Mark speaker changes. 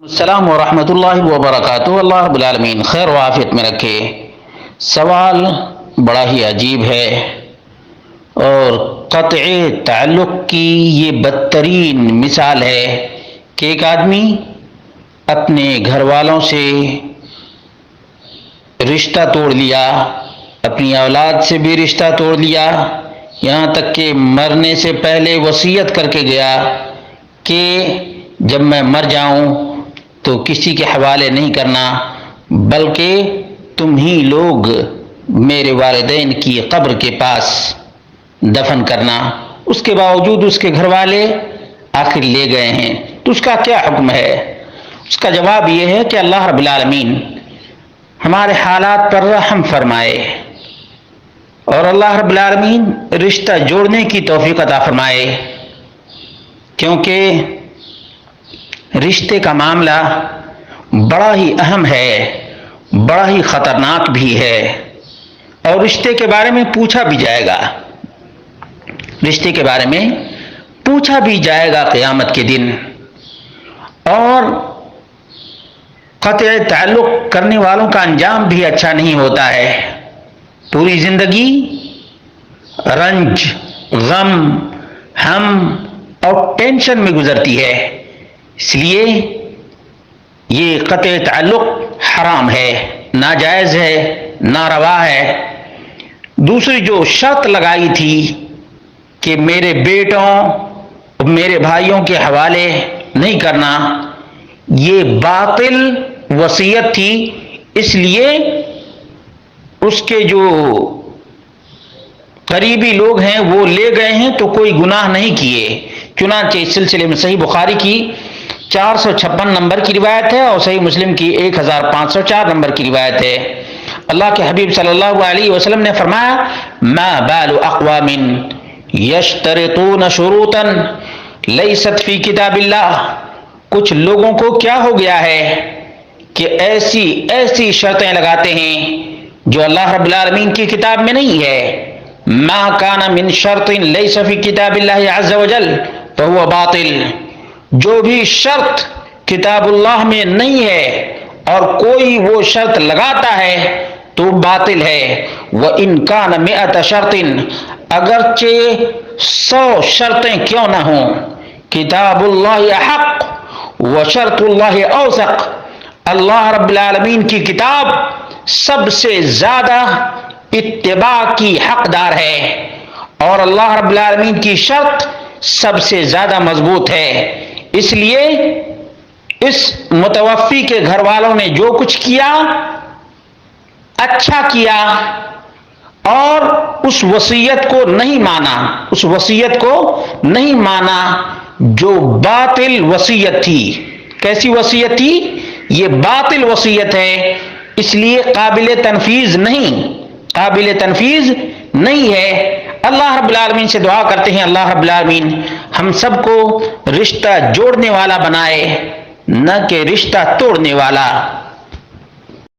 Speaker 1: السلام ورحمۃ اللہ وبرکاتہ۔ اللہ رب العالمین خیر و عافیت میں رکھے۔ سوال بڑا ہی عجیب ہے اور قطع تعلق کی یہ بدترین مثال ہے کہ ایک آدمی اپنے گھر والوں سے رشتہ توڑ لیا، اپنی اولاد سے بھی رشتہ توڑ لیا، یہاں تک کہ مرنے سے پہلے وصیت کر کے گیا کہ جب میں مر جاؤں تو کسی کے حوالے نہیں کرنا، بلکہ تم ہی لوگ میرے والدین کی قبر کے پاس دفن کرنا۔ اس کے باوجود اس کے گھر والے آخر لے گئے ہیں، تو اس کا کیا حکم ہے؟ اس کا جواب یہ ہے کہ اللہ رب العالمین ہمارے حالات پر رحم فرمائے اور اللہ رب العالمین رشتہ جوڑنے کی توفیق عطا فرمائے، کیونکہ رشتے کا معاملہ بڑا ہی اہم ہے، بڑا ہی خطرناک بھی ہے، اور رشتے کے بارے میں پوچھا بھی جائے گا، رشتے کے بارے میں پوچھا بھی جائے گا قیامت کے دن۔ اور قطع تعلق کرنے والوں کا انجام بھی اچھا نہیں ہوتا ہے، پوری زندگی رنج، غم، ہم اور ٹینشن میں گزرتی ہے، اس لیے یہ قطع تعلق حرام ہے، ناجائز ہے، ناروا ہے۔ دوسری جو شرط لگائی تھی کہ میرے بیٹوں میرے بھائیوں کے حوالے نہیں کرنا، یہ باطل وصیت تھی، اس لیے اس کے جو قریبی لوگ ہیں وہ لے گئے ہیں تو کوئی گناہ نہیں کیے۔ چنانچہ اس سلسلے میں صحیح بخاری کی 456 نمبر کی روایت ہے اور صحیح مسلم کی 1504 نمبر کی روایت ہے۔ اللہ کے حبیب صلی اللہ علیہ وسلم نے فرمایا، ما بال اقوام یشترطون شروطا لیست فی کتاب اللہ، کچھ لوگوں کو کیا ہو گیا ہے کہ ایسی شرطیں لگاتے ہیں جو اللہ رب العالمین کی کتاب میں نہیں ہے۔ ما کان من شرط لیس فی کتاب اللہ عز وجل فہو باطل، جو بھی شرط کتاب اللہ میں نہیں ہے اور کوئی وہ شرط لگاتا ہے تو باطل ہے۔ وَإِنْ كَانَ مِئَةَ شَرْطٍ، اگرچہ 100 شرطیں کیوں نہ ہوں، کتاب اللہ احق وشرط اللہ اوثق، اللہ رب العالمین کی کتاب سب سے زیادہ اتباع کی حقدار ہے اور اللہ رب العالمین کی شرط سب سے زیادہ مضبوط ہے۔ اس لیے اس متوفی کے گھر والوں نے جو کچھ کیا اچھا کیا، اور اس وصیت کو نہیں مانا، اس وصیت کو نہیں مانا جو باطل وصیت تھی۔ کیسی وصیت تھی؟ یہ باطل وصیت ہے، اس لیے قابل تنفیذ نہیں ہے۔ اللہ رب العالمین سے دعا کرتے ہیں اللہ رب العالمین ہم سب کو رشتہ جوڑنے والا بنائے، نہ کہ رشتہ توڑنے والا۔